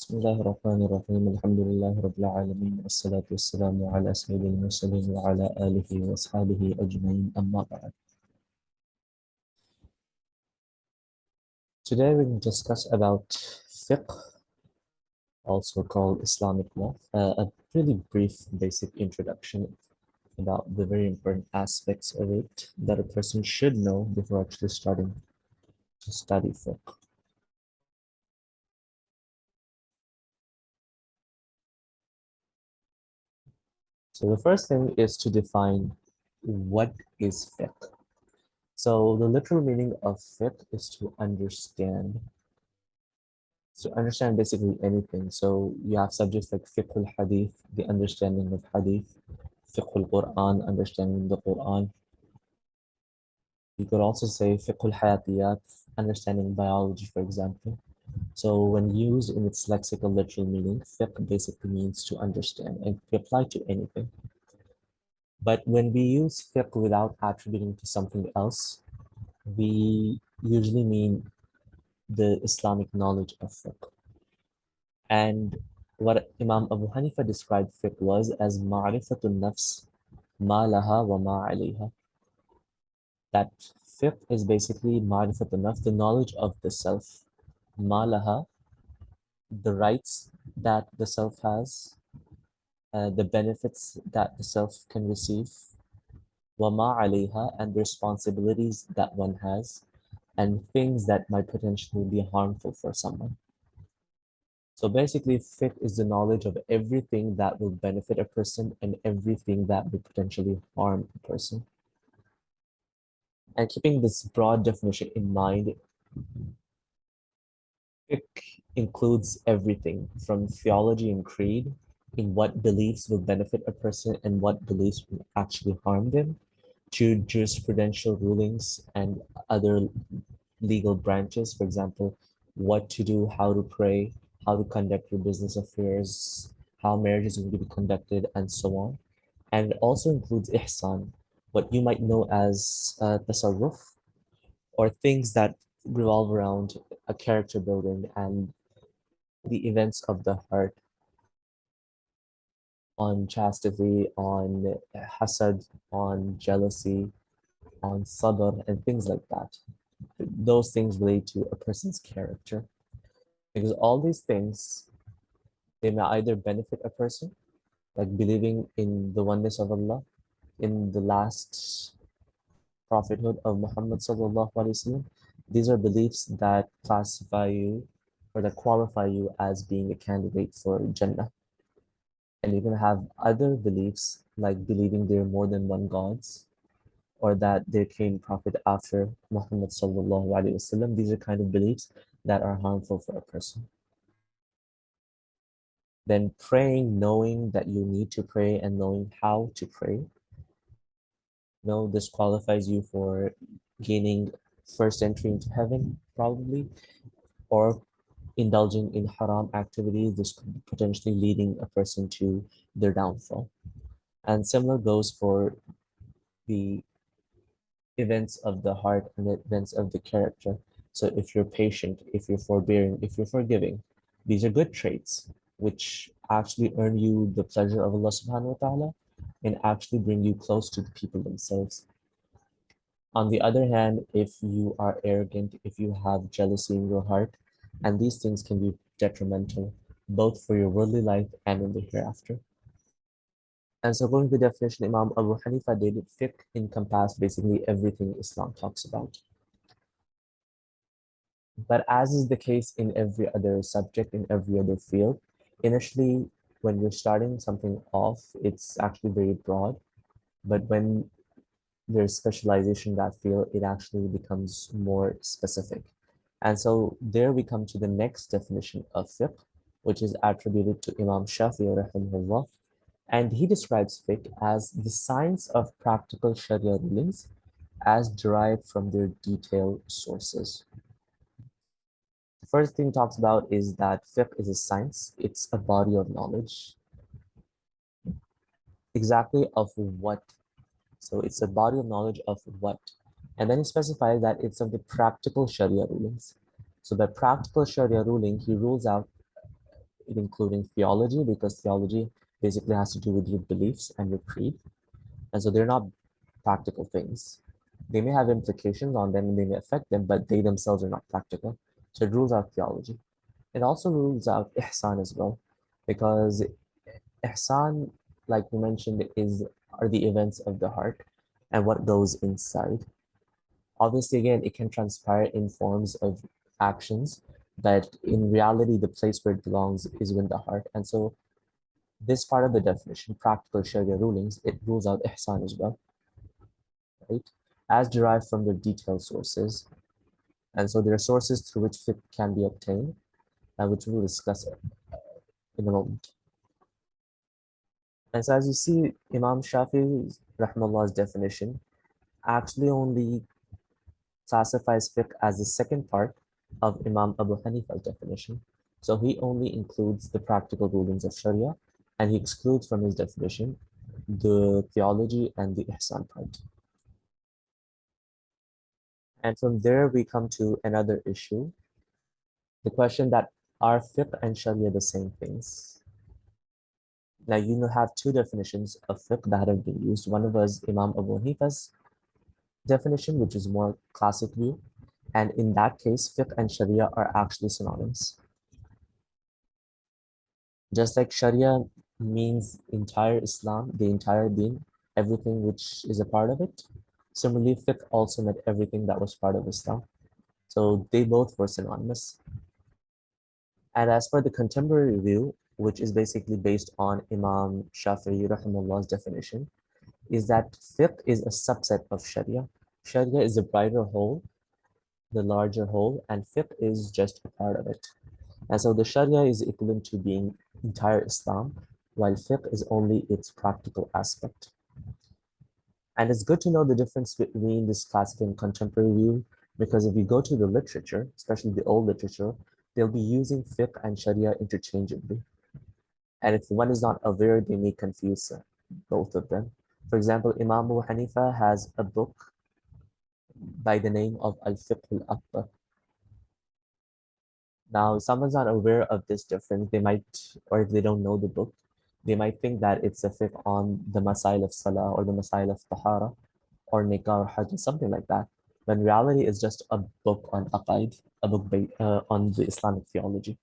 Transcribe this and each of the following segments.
بسم الله الرحمن الرحيم الحمد لله رب العالمين والصلاة والسلام على سيد المرسلين وعلى آله وأصحابه أجمعين أما بعد. Today we will discuss about fiqh, also called Islamic law, a really brief basic introduction about the very important aspects of it that a person should know before actually starting to study fiqh. So the first thing is to define what is fiqh. So the literal meaning of fiqh is to understand basically anything. So you have subjects like fiqh al-hadith, the understanding of hadith, fiqh al-Quran, understanding the Quran. You could also say fiqh al-hayatiyat, understanding biology, for example. So when used in its lexical literal meaning, fiqh basically means to understand and can apply to anything. But when we use fiqh without attributing to something else, we usually mean the Islamic knowledge of fiqh. And what Imam Abu Hanifa described fiqh was as ma'rifatun nafs, ma laha wa ma alayha. That fiqh is basically ma'rifatun nafs, the knowledge of the self, ma laha, the rights that the self has, the benefits that the self can receive, wa ma alayha, and the responsibilities that one has, and things that might potentially be harmful for someone. So basically, fiqh is the knowledge of everything that will benefit a person and everything that will potentially harm a person. And keeping this broad definition in mind, fiqh includes everything from theology and creed, in what beliefs will benefit a person and what beliefs will actually harm them, to jurisprudential rulings and other legal branches, for example, what to do, how to pray, how to conduct your business affairs, how marriage is going to be conducted, and so on. And it also includes ihsan, what you might know as tasarruf, or things that revolve around a character building and the events of the heart on chastity, on hasad, on jealousy, on sabr, and things like that. Those things relate to a person's character. Because all these things, they may either benefit a person, like believing in the oneness of Allah, in the last prophethood of Muhammad sallallahu alaihi wasallam. These are beliefs that classify you or that qualify you as being a candidate for Jannah. And you can have other beliefs like believing there are more than one gods or that there came prophet after Muhammad sallallahu alaihi wasallam. These are kind of beliefs that are harmful for a person. Then praying, knowing that you need to pray and knowing how to pray. No, this qualifies you for gaining first entry into heaven, probably, or indulging in haram activities. This could be potentially leading a person to their downfall. And similar goes for the events of the heart and the events of the character. So if you're patient, if you're forbearing, if you're forgiving, these are good traits which actually earn you the pleasure of Allah subhanahu wa ta'ala and actually bring you close to the people themselves. On the other hand, if you are arrogant, if you have jealousy in your heart, and these things can be detrimental both for your worldly life and in the hereafter. And so going to the definition, Imam Abu Hanifa did, fiqh encompassed basically everything Islam talks about. But as is the case in every other subject, in every other field, initially when you're starting something off, it's actually very broad. But when there's specialization in that field, it actually becomes more specific. And so there we come to the next definition of fiqh, which is attributed to Imam Shafi'i rahimahullah. And he describes fiqh as the science of practical Sharia rulings as derived from their detailed sources. The first thing he talks about is that fiqh is a science, it's a body of knowledge. Exactly of what? So it's a body of knowledge of what? And then he specifies that it's of the practical Sharia rulings. So by practical Sharia ruling, he rules out including theology, because theology basically has to do with your beliefs and your creed. And so they're not practical things. They may have implications on them and they may affect them, but they themselves are not practical. So it rules out theology. It also rules out ihsan as well, because ihsan, like we mentioned, are the events of the heart and what goes inside. Obviously, again, it can transpire in forms of actions, but in reality, the place where it belongs is in the heart. And so this part of the definition, practical Sharia rulings, it rules out ihsan as well, right? As derived from their detailed sources. And so there are sources through which fiqh can be obtained, which we'll discuss in a moment. And so as you see, Imam Shafi'i, rahmahullah's definition, actually only classifies fiqh as the second part of Imam Abu Hanifa's definition. So he only includes the practical rulings of Sharia, and he excludes from his definition the theology and the ihsan part. And from there, we come to another issue, the question that are fiqh and Sharia the same things? Now, you have two definitions of fiqh that have been used. One was Imam Abu Hanifa's definition, which is more classic view. And in that case, fiqh and Sharia are actually synonymous. Just like Sharia means entire Islam, the entire deen, everything which is a part of it. Similarly, fiqh also meant everything that was part of Islam. So they both were synonymous. And as for the contemporary view, which is basically based on Imam Shafi'i rahimahullah's definition, is that fiqh is a subset of Sharia. Sharia is the brighter whole, the larger whole, and fiqh is just a part of it. And so the Sharia is equivalent to being entire Islam, while fiqh is only its practical aspect. And it's good to know the difference between this classic and contemporary view, because if you go to the literature, especially the old literature, they'll be using fiqh and Sharia interchangeably. And if one is not aware, they may confuse both of them. For example, Imam Abu Hanifa has a book by the name of Al-Fiqh al-Akbar. Now, if someone's not aware of this difference, they might, or if they don't know the book, they might think that it's a fiqh on the masail of salah or the masail of tahara or nikah or hajj, something like that. But in reality, it's just a book on aqaid, a book on the Islamic theology.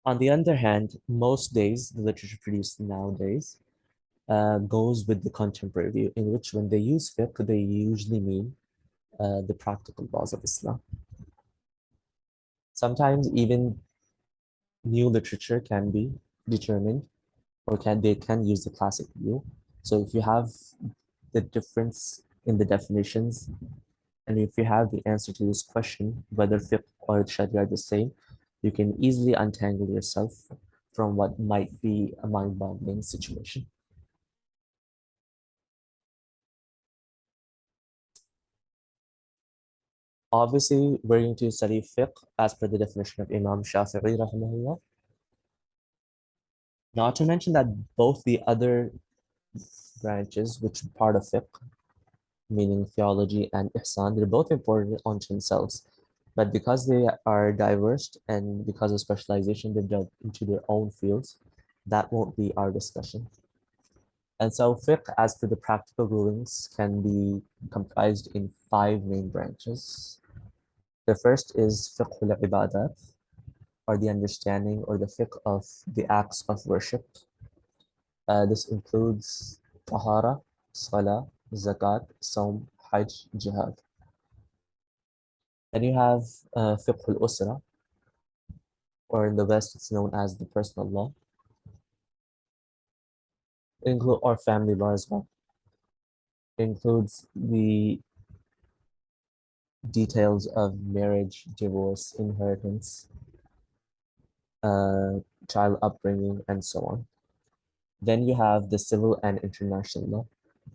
On the other hand, most days, the literature produced nowadays goes with the contemporary view, in which when they use fiqh, they usually mean the practical laws of Islam. Sometimes even new literature can be determined, or they can use the classic view. So if you have the difference in the definitions, and if you have the answer to this question, whether fiqh or sharia are the same, you can easily untangle yourself from what might be a mind-boggling situation. Obviously, we're going to study fiqh as per the definition of Imam Shafi'i rahimahullah. Not to mention that both the other branches, which are part of fiqh, meaning theology and ihsan, they're both important unto themselves. But because they are diverse and because of specialization, they've delved into their own fields. That won't be our discussion. And so fiqh, as per the practical rulings, can be comprised in five main branches. The first is fiqh al-ibadat, or the understanding or the fiqh of the acts of worship. This includes tahara, salah, zakat, saum, hajj, jihad. Then you have fiqh al-usra, or in the West it's known as the personal law. It includes or family law as well. It includes the details of marriage, divorce, inheritance, uh, child upbringing, and so on. Then you have the civil and international law,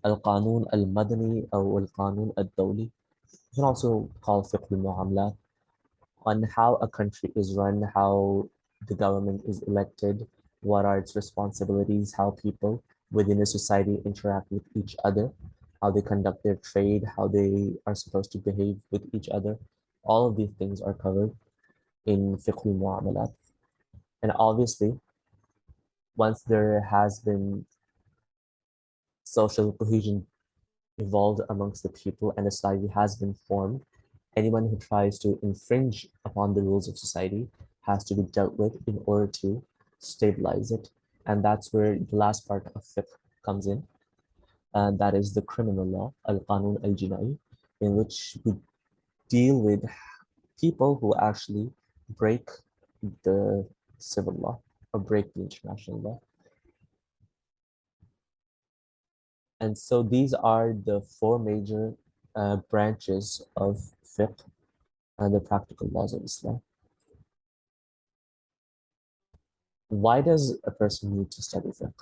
al-Qanun al-Madani or al-Qanun al-Dawli. You can also call fiqh al-Muamalat, on how a country is run, how the government is elected, what are its responsibilities, how people within a society interact with each other, how they conduct their trade, how they are supposed to behave with each other. All of these things are covered in fiqh al-Muamalat. And obviously, once there has been social cohesion evolved amongst the people and a society has been formed, anyone who tries to infringe upon the rules of society has to be dealt with in order to stabilize it. And that's where the last part of fiqh comes in, and that is the criminal law, al-qanun al-jinai, in which we deal with people who actually break the civil law or break the international law. And so these are the four major branches of fiqh and the practical laws of Islam. Why does a person need to study fiqh?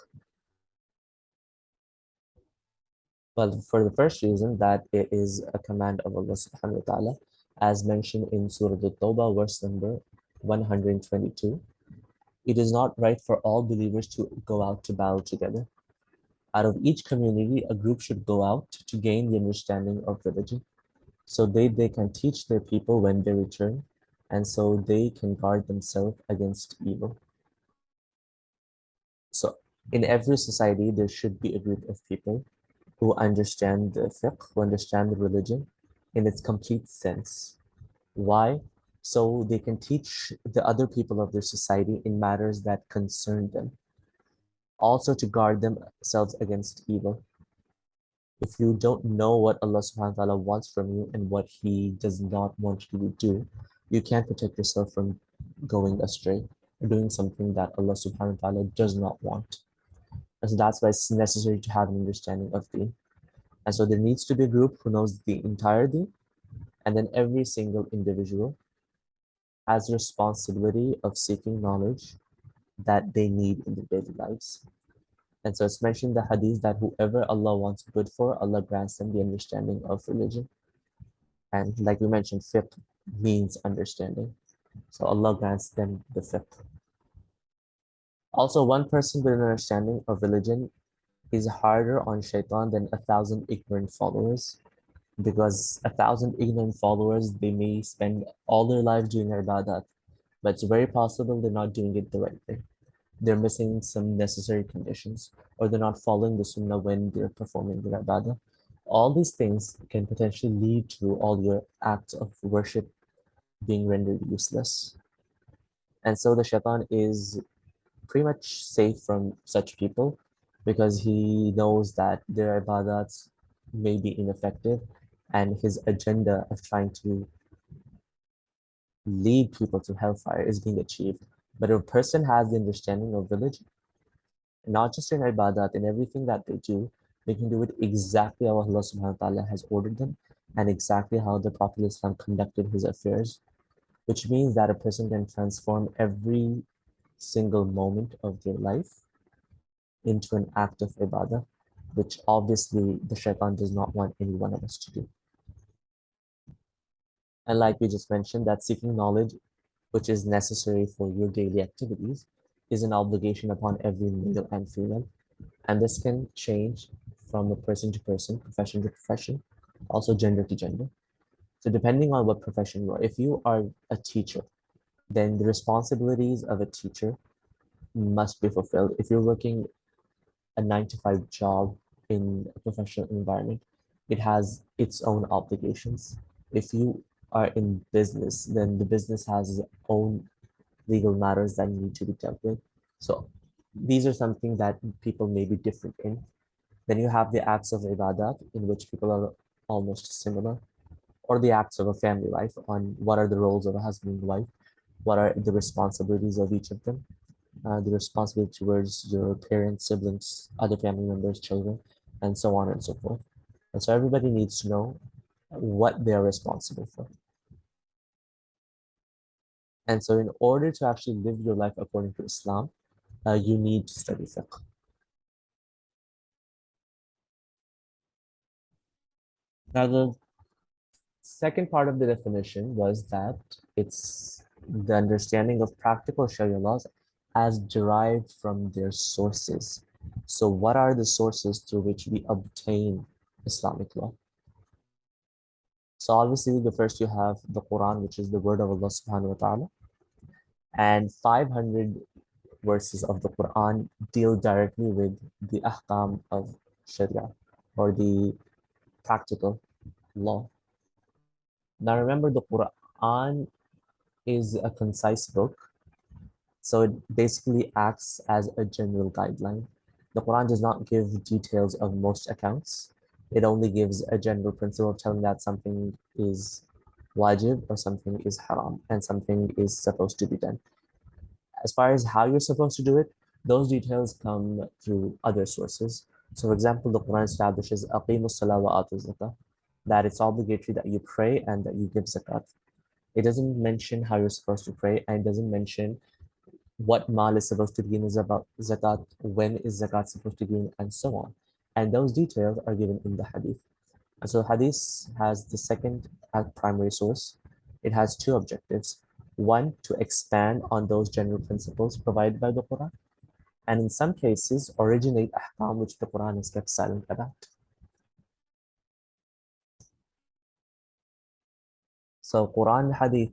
Well, for the first reason that it is a command of Allah subhanahu wa ta'ala, as mentioned in Surah At-Tawbah, verse number 122. It is not right for all believers to go out to battle together. Out of each community, a group should go out to gain the understanding of religion. So they can teach their people when they return, and so they can guard themselves against evil. So in every society, there should be a group of people who understand the fiqh, who understand the religion in its complete sense. Why? So they can teach the other people of their society in matters that concern them. Also to guard themselves against evil. If you don't know what Allah subhanahu wa ta'ala wants from you and what He does not want you to do, you can't protect yourself from going astray or doing something that Allah subhanahu wa ta'ala does not want. And so that's why it's necessary to have an understanding of deen. And so there needs to be a group who knows the entire deen, and then every single individual has the responsibility of seeking knowledge that they need in their daily lives. And so it's mentioned in the hadith that whoever Allah wants good for, Allah grants them the understanding of religion. And like we mentioned, fiqh means understanding. So Allah grants them the fiqh. Also, one person with an understanding of religion is harder on shaitan than 1,000 ignorant followers, because 1,000 ignorant followers, they may spend all their lives doing ibadat, but it's very possible they're not doing it the right way. They're missing some necessary conditions, or they're not following the sunnah when they're performing their ibadah. All these things can potentially lead to all your acts of worship being rendered useless. And so the shaitan is pretty much safe from such people because he knows that their ibadats may be ineffective, and his agenda of trying to lead people to hellfire is being achieved. But if a person has the understanding of religion, not just in ibadat, in everything that they do, they can do it exactly how Allah subhanahu wa ta'ala has ordered them and exactly how the Prophet Islam conducted his affairs, which means that a person can transform every single moment of their life into an act of ibadah, which obviously the shaitan does not want any one of us to do. And like we just mentioned, that seeking knowledge, which is necessary for your daily activities, is an obligation upon every male and female. And this can change from a person to person, profession to profession, also gender to gender. So depending on what profession you are, if you are a teacher, then the responsibilities of a teacher must be fulfilled. If you're working a 9 to 5 job in a professional environment, it has its own obligations. If you are in business, then the business has its own legal matters that need to be dealt with. So these are something that people may be different in. Then you have the acts of ibadat, in which people are almost similar, or the acts of a family life, on what are the roles of a husband and wife, what are the responsibilities of each of them, the responsibility towards your parents, siblings, other family members, children, and so on and so forth. And so everybody needs to know what they're responsible for. And so in order to actually live your life according to Islam, you need to study fiqh. Now, the second part of the definition was that it's the understanding of practical Sharia laws as derived from their sources. So what are the sources through which we obtain Islamic law? So obviously the first you have the Quran, which is the word of Allah subhanahu wa ta'ala, and 500 verses of the Quran deal directly with the ahkam of Sharia or the practical law. Now remember, the Quran is a concise book, so it basically acts as a general guideline. The Quran does not give details of most accounts. It only gives a general principle of telling that something is wajib or something is haram and something is supposed to be done. As far as how you're supposed to do it, those details come through other sources. So, for example, the Quran establishes aqimus salah wa atu zakah, that it's obligatory that you pray and that you give zakat. It doesn't mention how you're supposed to pray, and it doesn't mention what mal is supposed to be in about zakat, when is zakat supposed to be in, and so on. And those details are given in the hadith. And so hadith has the second primary source. It has two objectives. One, to expand on those general principles provided by the Quran, and in some cases, originate ahkam which the Quran has kept silent about. So Quran and Hadith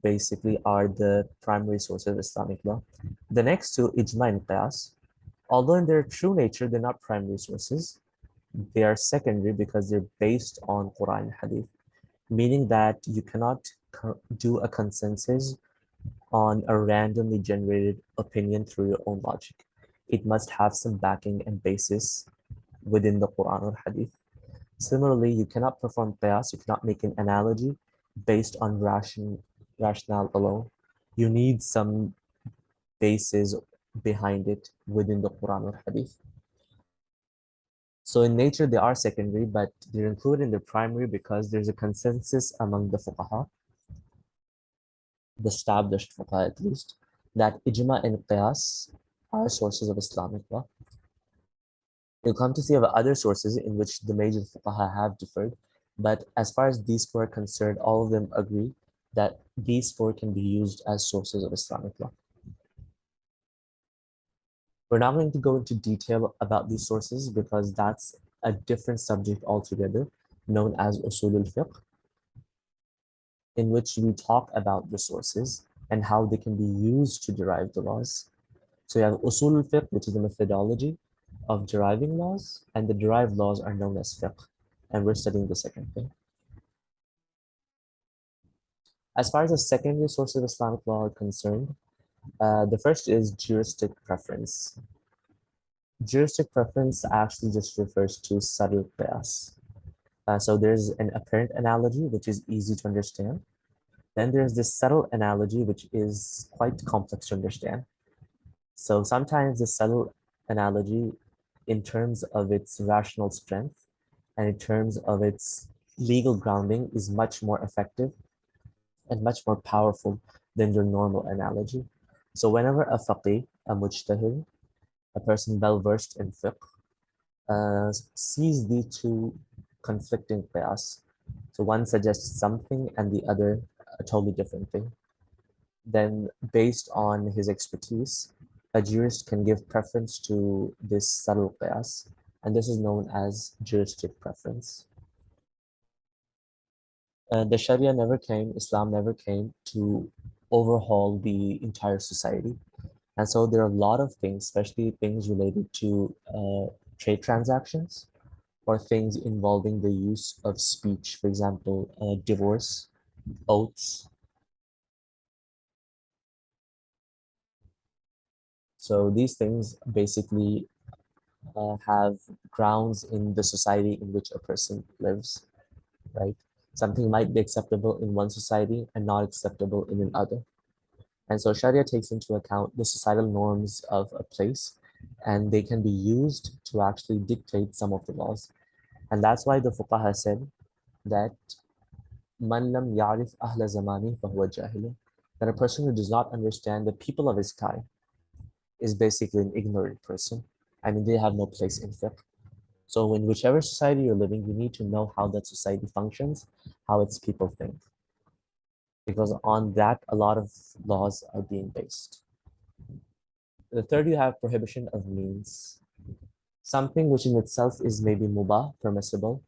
basically are the primary sources of Islamic law. The next two, Ijma and Qiyas, although in their true nature, they're not primary sources, they are secondary because they're based on Quran and Hadith, meaning that you cannot do a consensus on a randomly generated opinion through your own logic. It must have some backing and basis within the Quran or Hadith. Similarly, you cannot perform qiyas, you cannot make an analogy based on rationale alone. You need some basis behind it within the Quran or Hadith. So in nature, they are secondary, but they're included in the primary because there's a consensus among the fuqaha, the established fuqaha at least, that ijma and qiyas are sources of Islamic law. You'll come to see other sources in which the major fuqaha have differed, but as far as these four are concerned, all of them agree that these four can be used as sources of Islamic law. We're not going to go into detail about these sources because that's a different subject altogether, known as usul al-fiqh, in which we talk about the sources and how they can be used to derive the laws. So you have usul al-fiqh, which is the methodology of deriving laws, and the derived laws are known as fiqh, and we're studying the second thing. As far as the secondary sources of Islamic law are concerned, the first is juristic preference. Juristic preference actually just refers to subtle qiyas. So there's an apparent analogy, which is easy to understand. Then there's this subtle analogy, which is quite complex to understand. So sometimes the subtle analogy, in terms of its rational strength and in terms of its legal grounding, is much more effective and much more powerful than your normal analogy. So whenever a faqih, a mujtahid, a person well versed in fiqh, sees the two conflicting qiyas, so one suggests something and the other a totally different thing, then based on his expertise, a jurist can give preference to this subtle qiyas, and this is known as juristic preference. The Sharia never came, Islam never came to overhaul the entire society. And so there are a lot of things, especially things related to trade transactions or things involving the use of speech, for example, divorce, oaths. So these things basically have grounds in the society in which a person lives, right? Something might be acceptable in one society and not acceptable in another. And so Sharia takes into account the societal norms of a place, and they can be used to actually dictate some of the laws. And that's why the fuqaha said that man lam ya'rif ahla zamani fahuwa jahilun, that a person who does not understand the people of his time is basically an ignorant person. I mean, they have no place in fiqh. So in whichever society you're living, you need to know how that society functions, how its people think, because on that, a lot of laws are being based. The third, you have prohibition of means. Something which in itself is maybe mubah, permissible,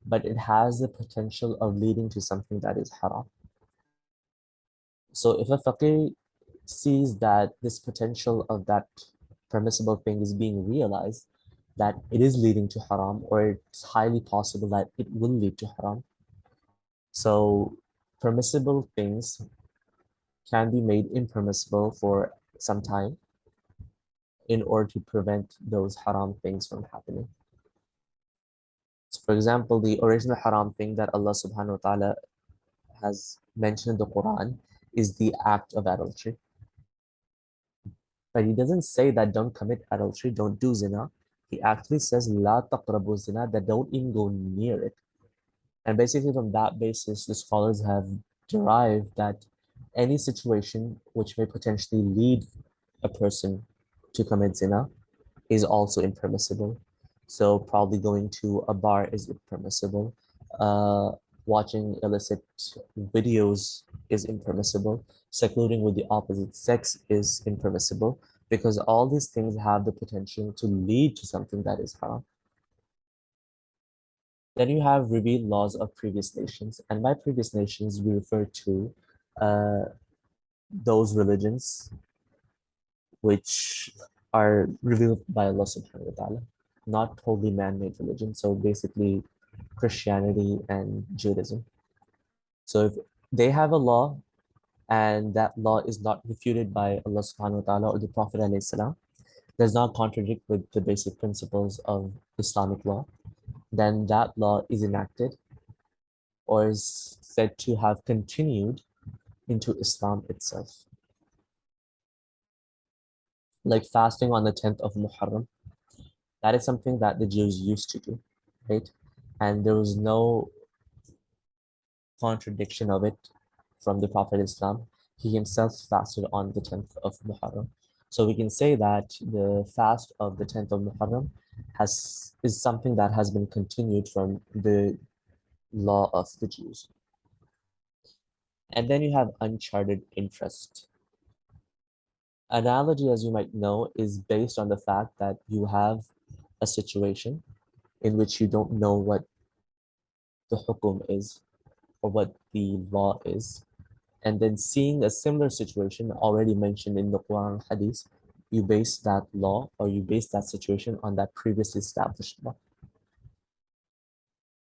but it has the potential of leading to something that is haram. So if a faqih sees that this potential of that permissible thing is being realized, that it is leading to haram, or it's highly possible that it will lead to haram. So permissible things can be made impermissible for some time in order to prevent those haram things from happening. So for example, the original haram thing that Allah subhanahu wa ta'ala has mentioned in the Quran is the act of adultery. But he doesn't say that don't commit adultery, don't do zina. He actually says la taqrabu zina, that don't even go near it. And basically from that basis, the scholars have derived that any situation which may potentially lead a person to commit zina is also impermissible. So probably going to a bar is impermissible. Uh, Watching illicit videos is impermissible. Secluding with the opposite sex is impermissible, because all these things have the potential to lead to something that is haram. Then you have revealed laws of previous nations, and by previous nations we refer to uh, those religions which are revealed by Allah subhanahu wa ta'ala, not totally man-made religion. So basically Christianity and Judaism. So if they have a law and that law is not refuted by Allah subhanahu wa ta'ala or the Prophet alayhi salam, does not contradict with the basic principles of Islamic law, then that law is enacted or is said to have continued into Islam itself. Like fasting on the 10th of Muharram, that is something that the Jews used to do, right? And there was no contradiction of it from the Prophet Islam. He himself fasted on the 10th of Muharram. So we can say that the fast of the 10th of Muharram is something that has been continued from the law of the Jews. And then you have uncharted interest. Analogy, as you might know, is based on the fact that you have a situation in which you don't know what the hukum is or what the law is. And then seeing a similar situation already mentioned in the Quran Hadith, you base that law or you base that situation on that previously established law.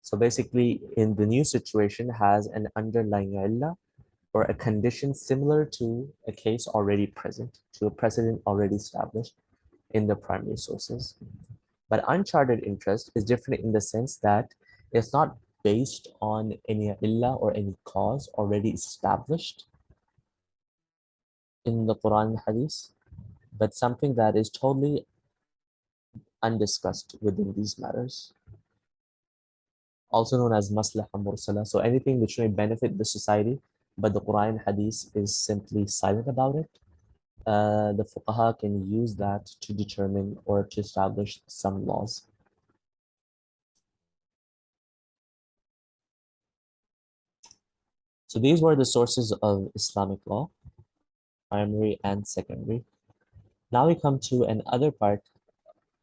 So basically, in the new situation has an underlying illah or a condition similar to a case already present, to a precedent already established in the primary sources. But uncharted interest is different in the sense that it's not based on any illah or any cause already established in the Quran and Hadith, but something that is totally undiscussed within these matters, also known as maslaha mursala. So anything which may benefit the society, but the Quran and Hadith is simply silent about it. The fuqaha can use that to determine or to establish some laws. So these were the sources of Islamic law, primary and secondary. Now we come to another part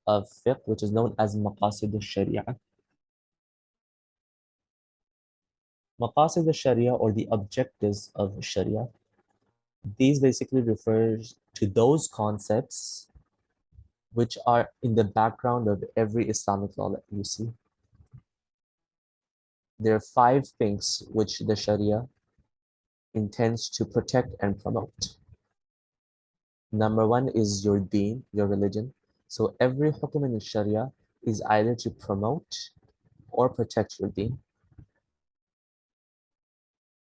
of fiqh, which is known as maqasid al-sharia. Maqasid al-sharia, or the objectives of sharia, these basically refers to those concepts which are in the background of every Islamic law that you see. There are 5 things which the sharia intends to protect and promote. Number 1 is your deen, your religion. So every hukum in the sharia is either to promote or protect your deen.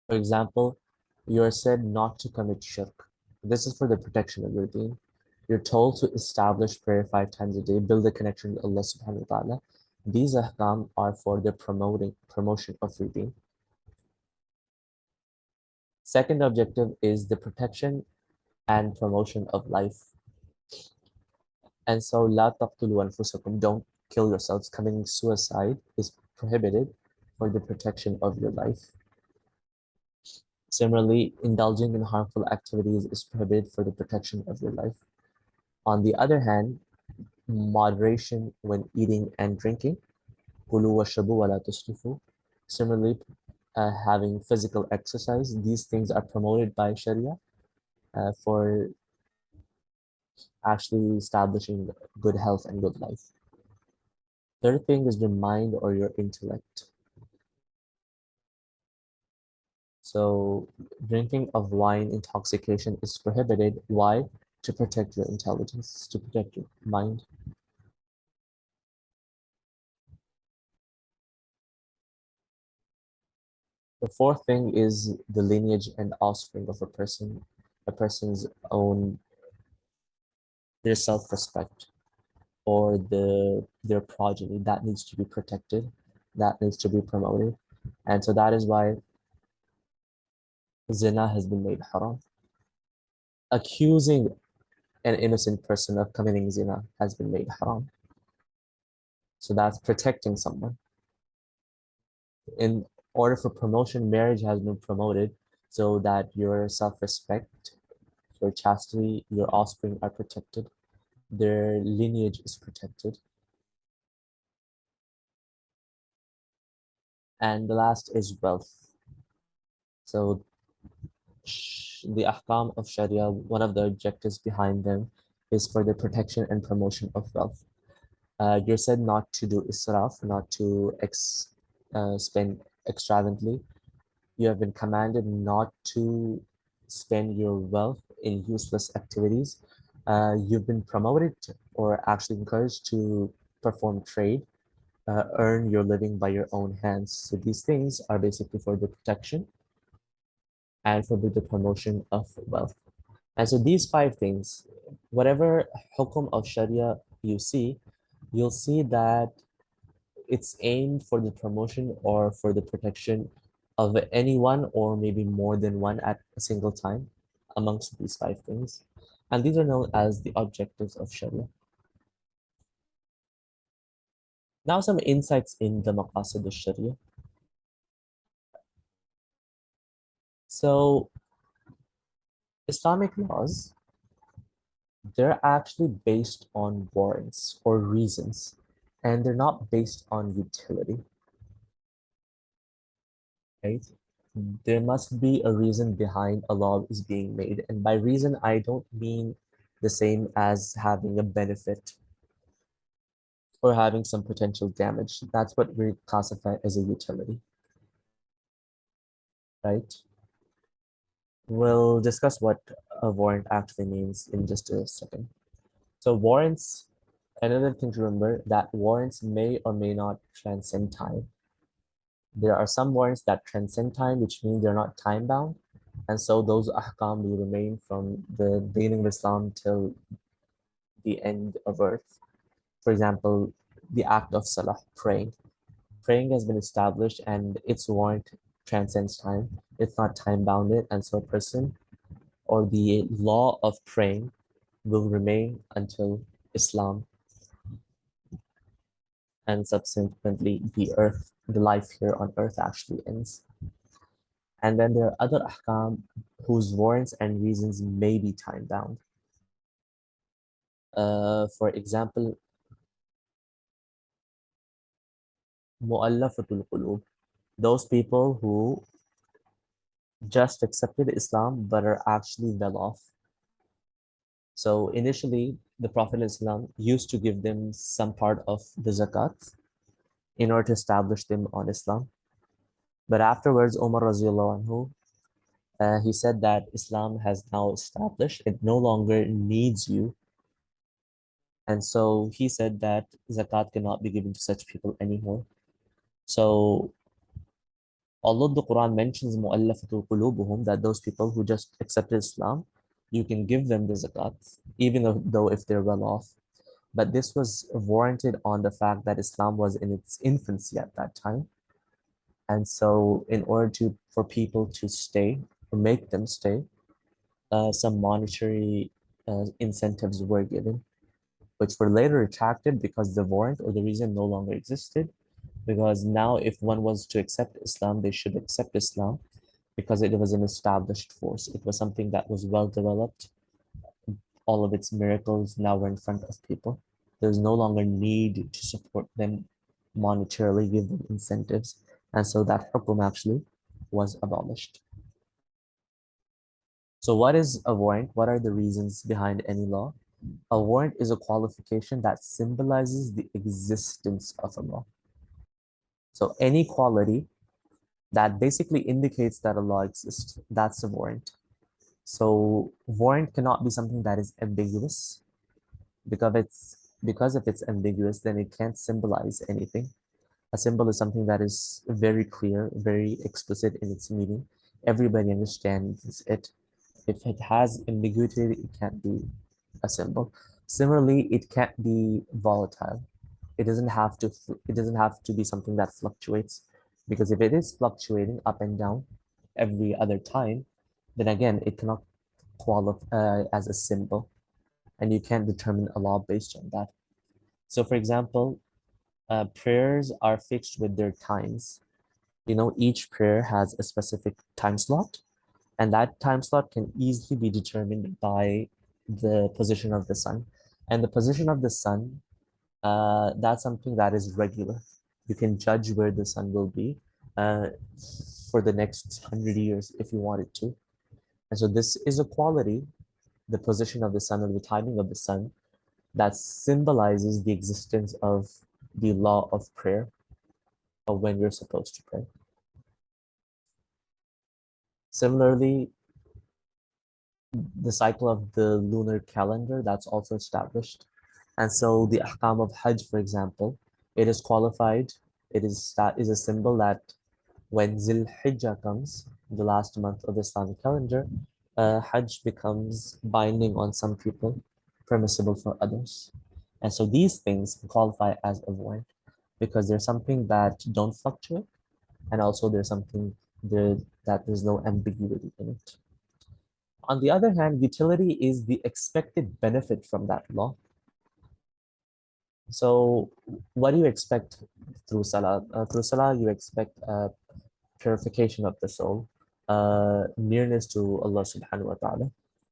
For example, you are said not to commit shirk. This is for the protection of your deen. You're told to establish prayer 5 times a day, build a connection with Allah subhanahu wa ta'ala. These ahkam are for the promotion of your deen. Second objective is the protection and promotion of life. And so, la taqtulu anfusakum, don't kill yourselves. Committing suicide is prohibited for the protection of your life. Similarly, indulging in harmful activities is prohibited for the protection of your life. On the other hand, moderation when eating and drinking, kulu washrabu wala tusrifu. Similarly, having physical exercise, these things are promoted by Sharia. for actually establishing good health and good life. Third thing is your mind or your intellect. So drinking of wine intoxication is prohibited. Why? To protect your intelligence, to protect your mind. The fourth thing is the lineage and offspring of a person's own, their self-respect or their progeny that needs to be protected, that needs to be promoted. And so that is why zina has been made haram. Accusing an innocent person of committing zina has been made haram. So that's protecting someone. In order for promotion, marriage has been promoted so that your self-respect, your chastity, your offspring are protected, their lineage is protected. And the last is wealth. So the ahkam of Sharia, one of the objectives behind them is for the protection and promotion of wealth. You're said not to do israf, not to spend extravagantly. You have been commanded not to spend your wealth in useless activities. You've been promoted or actually encouraged to perform trade, earn your living by your own hands. So these things are basically for the protection and for the promotion of wealth. And so these five things, whatever hukum of Sharia you see, you'll see that it's aimed for the promotion or for the protection of anyone or maybe more than one at a single time amongst these five things. And these are known as the objectives of Sharia. Now some insights in the maqasid of Sharia. So Islamic laws, they're actually based on warrants or reasons, and they're not based on utility, right? There must be a reason behind a law is being made. And by reason, I don't mean the same as having a benefit or having some potential damage. That's what we classify as a utility, right? We'll discuss what a warrant actually means in just a second. So warrants, another thing to remember that warrants may or may not transcend time. There are some warrants that transcend time, which means they're not time bound. And so those ahkam will remain from the beginning of Islam till the end of earth. For example, the act of salah, praying. Praying has been established and its warrant transcends time. It's not time bounded. And so a person or the law of praying will remain until Islam and subsequently the life here on earth actually ends. And then there are other ahkam whose warrants and reasons may be time bound. For example, mu'allafatul qulub, those people who just accepted Islam but are actually well off. So initially, the Prophet Islam used to give them some part of the zakat in order to establish them on Islam. But afterwards, Umar Raziallahu anhu, he said that Islam has now established, it no longer needs you. And so he said that zakat cannot be given to such people anymore. So although the Quran mentions mu'allafatul qulubuhum, that those people who just accepted Islam, you can give them the zakat, even though if they're well off. But this was warranted on the fact that Islam was in its infancy at that time. And so in order for people to stay, or make them stay, some monetary incentives were given, which were later retracted because the warrant or the reason no longer existed. Because now if one was to accept Islam, they should accept Islam because it was an established force. It was something that was well developed. All of its miracles now were in front of people. There's no longer need to support them monetarily, give them incentives. And so that hukum actually was abolished. So what is a warrant? What are the reasons behind any law? A warrant is a qualification that symbolizes the existence of a law. So any quality that basically indicates that a law exists, that's a warrant. So warrant cannot be something that is ambiguous because if it's ambiguous, then it can't symbolize anything. A symbol is something that is very clear, very explicit in its meaning. Everybody understands it. If it has ambiguity, it can't be a symbol. Similarly, it can't be volatile. It doesn't have to be something that fluctuates, because if it is fluctuating up and down every other time, then again it cannot qualify as a symbol, and you can't determine a law based on that. So, for example, prayers are fixed with their times. Each prayer has a specific time slot, and that time slot can easily be determined by the position of the sun. And the position of the sun, that's something that is regular. You can judge where the sun will be uh, for the next 100 years if you wanted to. And so this is a quality, the position of the sun or the timing of the sun, that symbolizes the existence of the law of prayer, of when you're supposed to pray. Similarly, the cycle of the lunar calendar, that's also established. And so the ahkam of Hajj, for example, it is qualified, that is a symbol that when Zil Hijjah comes, the last month of the Islamic calendar, Hajj becomes binding on some people, permissible for others. And so these things qualify as a warrant because there's something that don't fluctuate, and also there's something there that there's no ambiguity in it. On the other hand, utility is the expected benefit from that law. So what do you expect through Salah? Through Salah, you expect purification of the soul, nearness to Allah subhanahu wa ta'ala,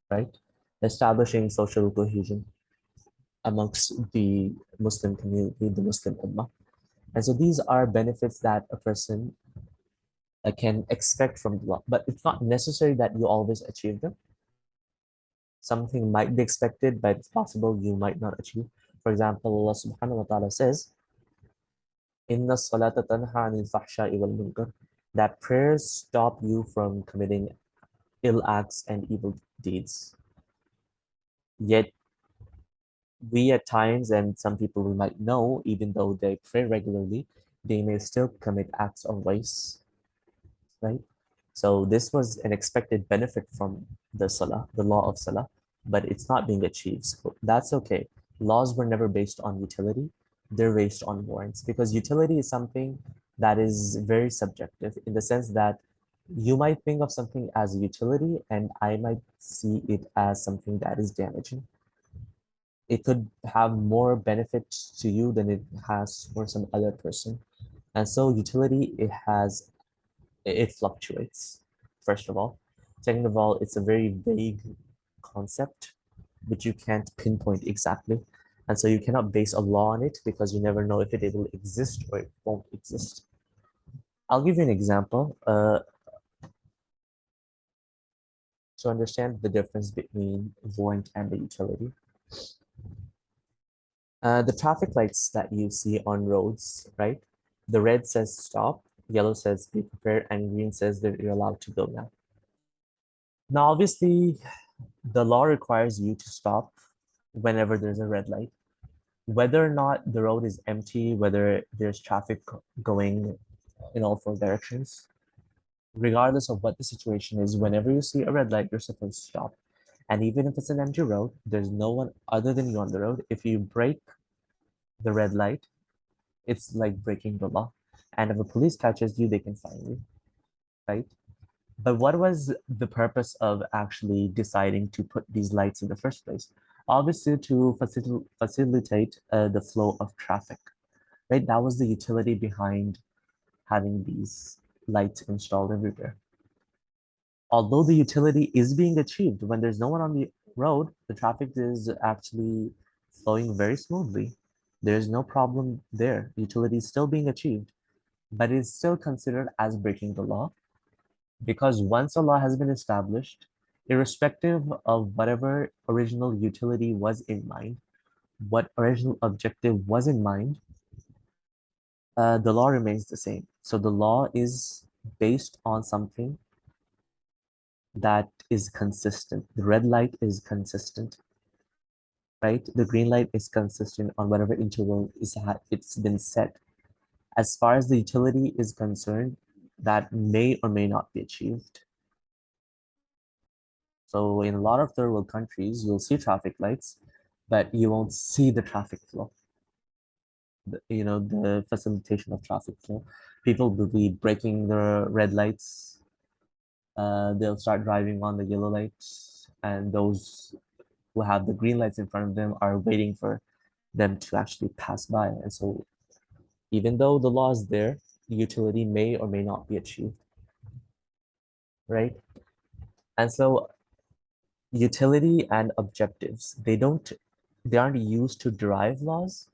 right? Establishing social cohesion amongst the Muslim community, the Muslim Ummah. And so these are benefits that a person can expect from the law, but it's not necessary that you always achieve them. Something might be expected, but it's possible you might not achieve. For example, Allah subhanahu wa ta'ala says, Inna salata tanha anil fahsha'i wal munkar, that prayers stop you from committing ill acts and evil deeds. Yet we at times, and some people we might know, even though they pray regularly, they may still commit acts of vice, right? So this was an expected benefit from the salah, the law of salah, but it's not being achieved. So that's okay. Laws were never based on utility. They're based on warrants, because utility is something that is very subjective in the sense that you might think of something as a utility and I might see it as something that is damaging. It could have more benefit to you than it has for some other person. And so utility, it fluctuates, first of all. Second of all, it's a very vague concept, which you can't pinpoint exactly. And so you cannot base a law on it because you never know if it will exist or it won't exist. I'll give you an example to understand the difference between warrant and the utility. The traffic lights that you see on roads, right? The red says stop, yellow says be prepared, and green says that you're allowed to go now. Now, obviously, the law requires you to stop whenever there's a red light. Whether or not the road is empty, whether there's traffic going in all four directions, regardless of what the situation is, whenever you see a red light, you're supposed to stop. And even if it's an empty road, there's no one other than you on the road. If you break the red light, it's like breaking the law. And if the police catches you, they can fine you, right? But what was the purpose of actually deciding to put these lights in the first place? Obviously, to facilitate the flow of traffic, right? That was the utility behind having these lights installed everywhere. Although the utility is being achieved, when there's no one on the road, the traffic is actually flowing very smoothly. There's no problem there. Utility is still being achieved, but it's still considered as breaking the law, because once a law has been established, Irrespective of whatever original utility was in mind, what original objective was in mind, the law remains the same. So the law is based on something that is consistent. The red light is consistent, right? The green light is consistent on whatever interval it's been set. As far as the utility is concerned, that may or may not be achieved. So in a lot of third world countries, you'll see traffic lights, but you won't see the traffic flow. The facilitation of traffic flow. People will be breaking the red lights. They'll start driving on the yellow lights, and those who have the green lights in front of them are waiting for them to actually pass by. And so even though the law is there, utility may or may not be achieved, right? And so utility and objectives, they aren't used to derive laws,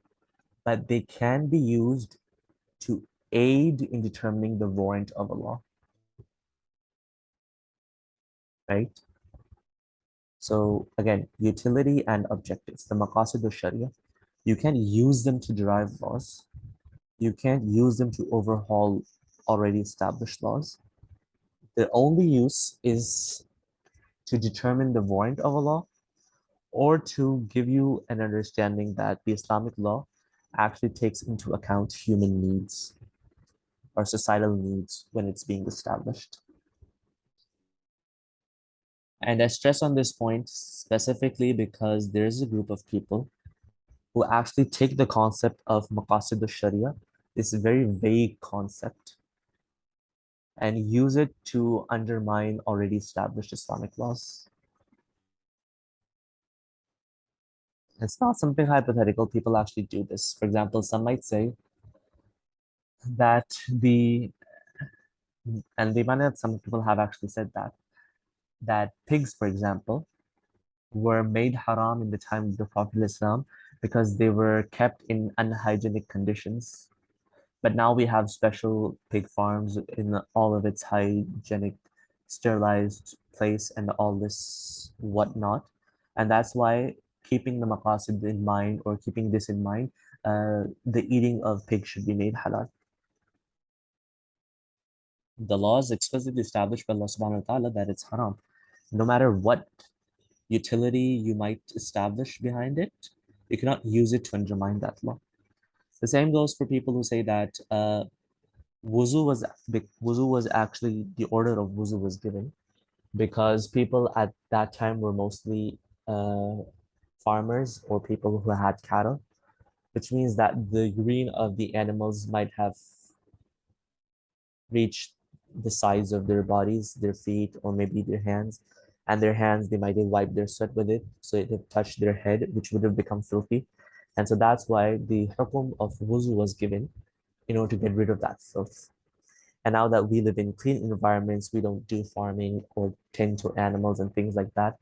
but they can be used to aid in determining the warrant of a law, right? So again, utility and objectives, the maqasid al-sharia, you can use them to derive laws. You can't use them to overhaul already established laws. The only use is to determine the warrant of a law or to give you an understanding that the Islamic law actually takes into account human needs or societal needs when it's being established. And I stress on this point specifically because there's a group of people who actually take the concept of maqasid al-sharia, this very vague concept, and use it to undermine already established Islamic laws. It's not something hypothetical. People actually do this. For example, some might say that and some people have actually said that pigs, for example, were made haram in the time of the Prophet Islam because they were kept in unhygienic conditions. But now we have special pig farms in all of its hygienic, sterilized place and all this whatnot. And that's why keeping the maqasid in mind or keeping this in mind, the eating of pig should be made halal. The law is explicitly established by Allah subhanahu wa ta'ala that it's haram. No matter what utility you might establish behind it, you cannot use it to undermine that law. The same goes for people who say that wuzu was actually the order of wuzu was given because people at that time were mostly uh, farmers or people who had cattle, which means that the urine of the animals might have reached the size of their bodies, their feet, or maybe their hands. And their hands, they might have wiped their sweat with it, so it had touched their head, which would have become filthy. And so that's why the hukum of wuzu was given in order to get rid of that filth. And now that we live in clean environments, we don't do farming or tend to animals and things like that.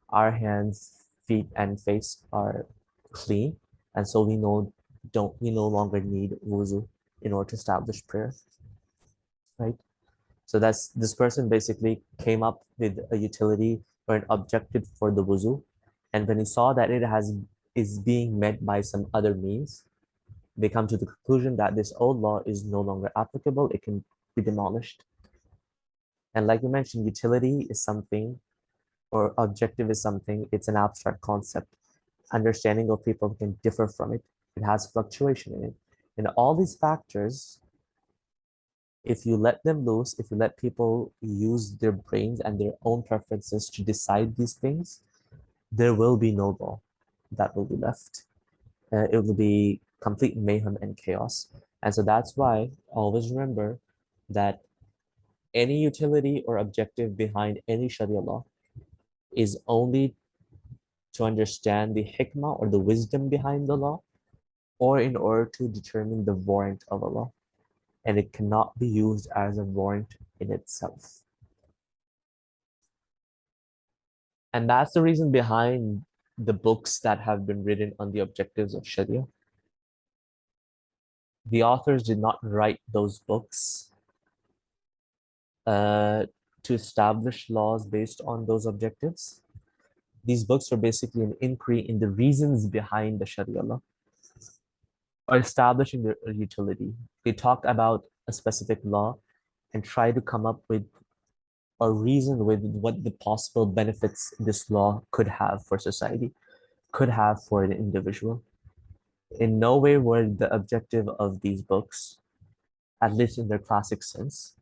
Our hands, feet, and face are clean. And so we no longer need wuzu in order to establish prayer, right? So this person basically came up with a utility or an objective for the wuzu. And when he saw that is being met by some other means, they come to the conclusion that this old law is no longer applicable. It can be demolished. And like we mentioned, utility is something, or objective is something, it's an abstract concept. Understanding of people can differ from it. It has fluctuation in it. And all these factors, if you let them loose, if you let people use their brains and their own preferences to decide these things, there will be no law that will be left. It will be complete mayhem and chaos. And so that's why always remember that any utility or objective behind any Sharia law is only to understand the hikmah or the wisdom behind the law, or in order to determine the warrant of a law. And it cannot be used as a warrant in itself. And that's the reason behind the books that have been written on the objectives of Sharia. The authors did not write those books to establish laws based on those objectives. These books are basically an inquiry in the reasons behind the Sharia law or establishing their utility. They talk about a specific law and try to come up with or reason with what the possible benefits this law could have for society, could have for an individual. In no way were the objective of these books, at least in their classic sense,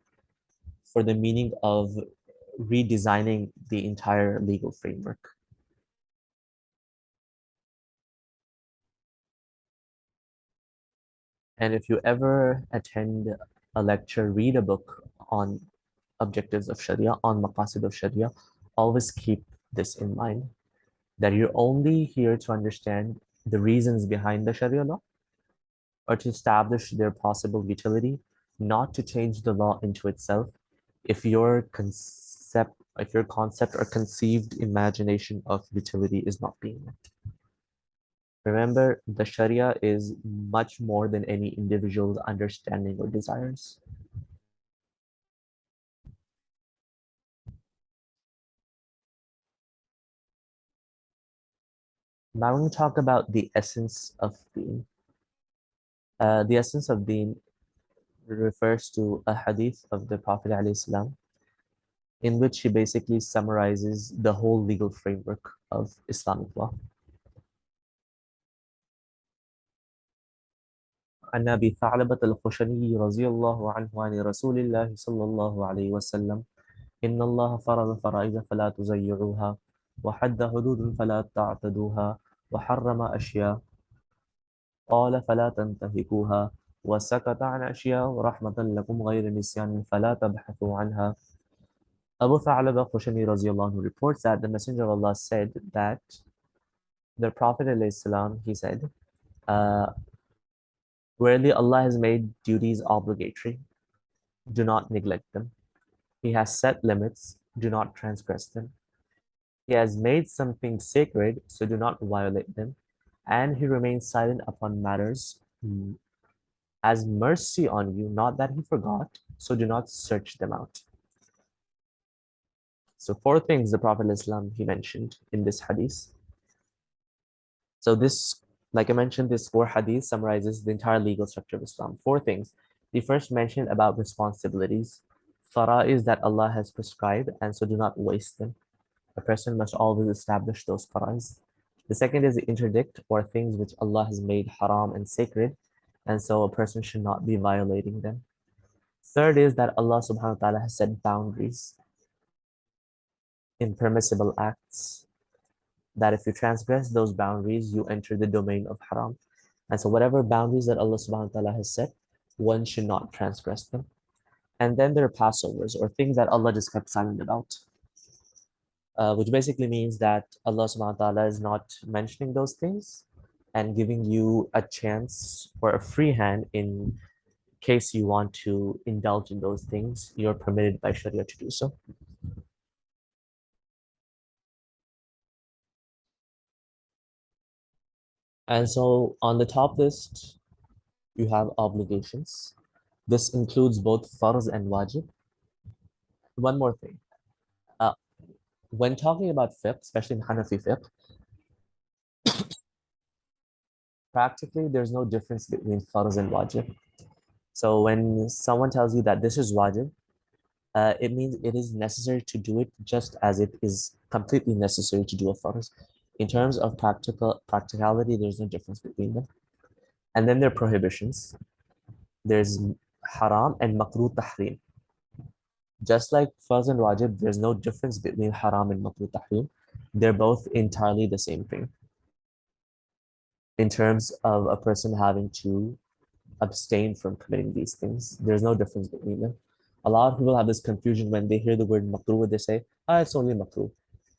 for the meaning of redesigning the entire legal framework. And if you ever attend a lecture, read a book on objectives of Sharia, on maqasid of Sharia, always keep this in mind, that you're only here to understand the reasons behind the Sharia law or to establish their possible utility, not to change the law into itself. If your concept or conceived imagination of utility is not being met. Remember, the Sharia is much more than any individual's understanding or desires. Now, when we talk about the essence of deen, the essence of deen refers to a hadith of the Prophet ﷺ, in which he basically summarizes the whole legal framework of Islamic law. عن أبي ثعلبة الخشني رضي الله عنه عن رسول الله صلى الله عليه وسلم إن الله فرض فرائض فلا تزيعوها وحد حدود فلا تعتدوها وحرم أشياء قال فلا تنتهكوها وسكت عن أشياء رحمة لكم غير نسيان فلا تبحثوا عنها. Abu Tha'laba Khushani radiallahu anhu reports that the Messenger of Allah said that the Prophet ﷺ, he said, "Verily Allah has made duties obligatory. Do not neglect them. He has set limits. Do not transgress them. He has made something sacred, so do not violate them. And he remains silent upon matters as mercy on you, not that he forgot, so do not search them out." So four things the Prophet ﷺ, he mentioned in this hadith. So this, like I mentioned, this four hadith summarizes the entire legal structure of Islam. Four things. The first mentioned about responsibilities, fara'is that Allah has prescribed, and so do not waste them. A person must always establish those fara'is. The second is the interdict, or things which Allah has made haram and sacred, and so a person should not be violating them. Third is that Allah subhanahu wa ta'ala has set boundaries in permissible acts, that if you transgress those boundaries, you enter the domain of haram. And so whatever boundaries that Allah subhanahu wa ta'ala has set, one should not transgress them. And then there are Passovers, or things that Allah just kept silent about, which basically means that Allah subhanahu wa ta'ala is not mentioning those things and giving you a chance or a free hand in case you want to indulge in those things. You're permitted by Sharia to do so. And so on the top list, you have obligations. This includes both farz and wajib. One more thing. Uh, when talking about fiqh, especially in Hanafi fiqh, practically there's no difference between farz and wajib. So when someone tells you that this is wajib, it means it is necessary to do it just as it is completely necessary to do a farz. In terms of practicality, there's no difference between them. And then there are prohibitions. There's haram and makruh tahrim. Just like farz and wajib, there's no difference between haram and makruh tahrim. They're both entirely the same thing in terms of a person having to abstain from committing these things. There's no difference between them. A lot of people have this confusion when they hear the word makruh, they say, ah, it's only makruh.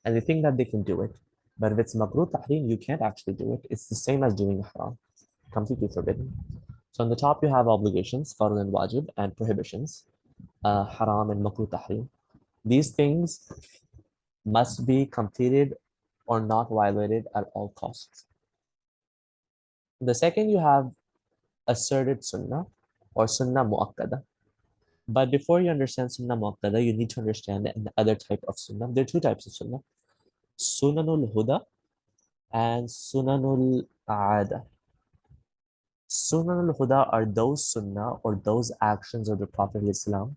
And they think that they can do it. But if it's makruh tahrim, you can't actually do it. It's the same as doing haram, completely forbidden. So on the top, you have obligations, farz and wajib, and prohibitions, haram and makruh tahrim. These things must be completed or not violated at all costs. The second, you have asserted sunnah or sunnah mu'akkada. But before you understand Sunnah Muakkada, you need to understand the other type of Sunnah. There are two types of Sunnah, Sunanul Huda and Sunanul Aada. Sunanul Huda are those Sunnah or those actions of the Prophet Islam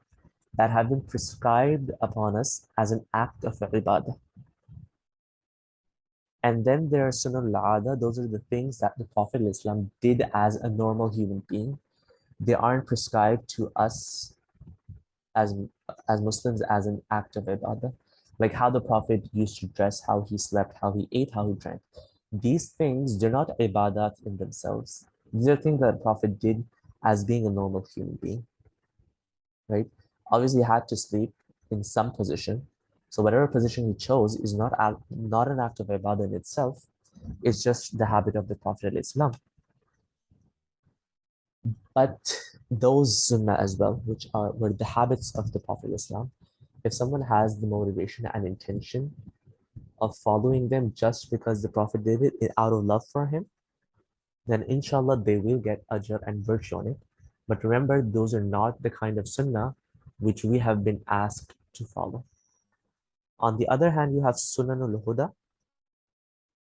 that have been prescribed upon us as an act of ibadah. And then there are Sunnah al-Ada. Those are the things that the Prophet Islam did as a normal human being. They aren't prescribed to us as as Muslims as an act of ibadah. Like how the Prophet used to dress, how he slept, how he ate, how he drank. These things, they're not ibadat in themselves. These are things that the Prophet did as being a normal human being, right? Obviously, he had to sleep in some position. So whatever position he chose is not an act of ibadah in itself. It's just the habit of the Prophet Islam. But those sunnah as well, which were the habits of the Prophet Islam, if someone has the motivation and intention of following them just because the Prophet did it out of love for him, then inshallah they will get ajr and virtue on it. But remember, those are not the kind of sunnah which we have been asked to follow. On the other hand, you have Sunanul Huda.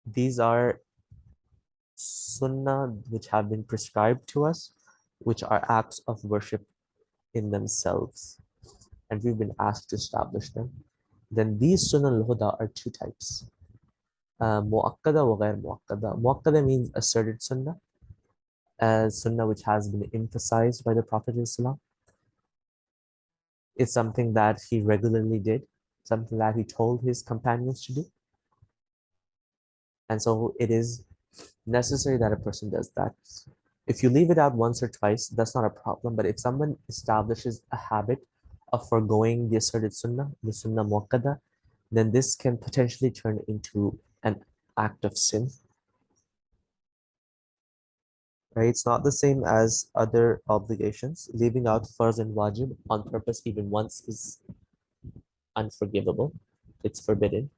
These are sunnah which have been prescribed to us, which are acts of worship in themselves, and we've been asked to establish them. Then these Sunnah al-Huda are two types. Muakkada wa ghair muakkada. Muakkada means asserted sunnah, sunnah which has been emphasized by the Prophet Islam. It's something that he regularly did, something that he told his companions to do. And so it is necessary that a person does that. If you leave it out once or twice, that's not a problem. But if someone establishes a habit of foregoing the asserted sunnah, the sunnah muakkada, then this can potentially turn into an act of sin. Right? It's not the same as other obligations. Leaving out farz and wajib on purpose even once is unforgivable. It's forbidden.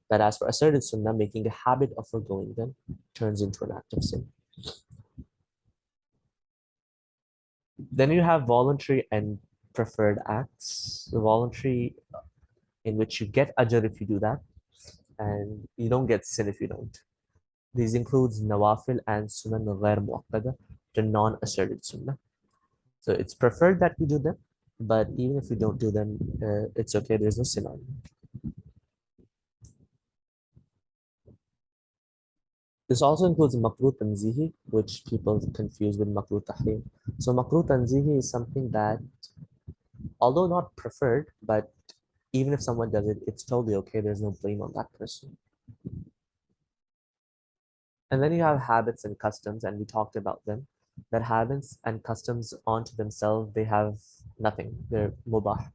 But as for asserted sunnah, making a habit of foregoing them turns into an act of sin. Then you have voluntary and preferred acts. The voluntary in which you get ajr if you do that, and you don't get sin if you don't. These includes nawafil and sunan ghair muakkada, the non-asserted sunnah. So it's preferred that we do them, but even if we don't do them, it's okay. There's no sin on you. This also includes makruh tanzihi, which people confuse with makruh tahrim. So makruh tanzihi is something that, although not preferred, but even if someone does it, it's totally okay. There's no blame on that person. And then you have habits and customs, and we talked about them. That habits and customs onto themselves, they have nothing. They're mubah,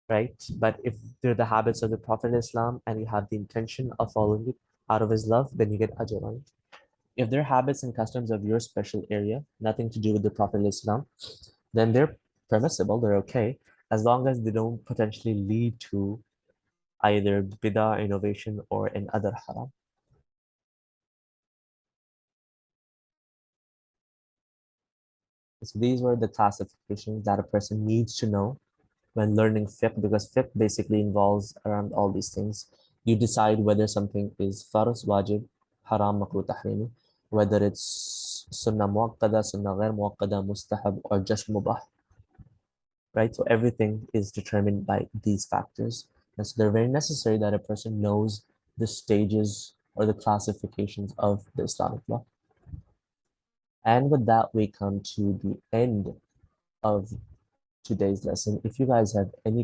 right? But if they're the habits of the Prophet Islam and you have the intention of following it out of his love, then you get ajr on it. If they're habits and customs of your special area, nothing to do with the Prophet Islam, then they're permissible, they're okay, as long as they don't potentially lead to either bid'ah, innovation, or an other haram. So these were the classifications that a person needs to know when learning fiqh, because fiqh basically involves around all these things. You decide whether something is farz, wajib, haram, makruh, tahrimi, whether it's sunnah muakkada, sunnah ghair muakkada, mustahab, or just mubah, right? So everything is determined by these factors. And so they're very necessary that a person knows the stages or the classifications of the Islamic law. And with that, we come to the end of today's lesson. If you guys have any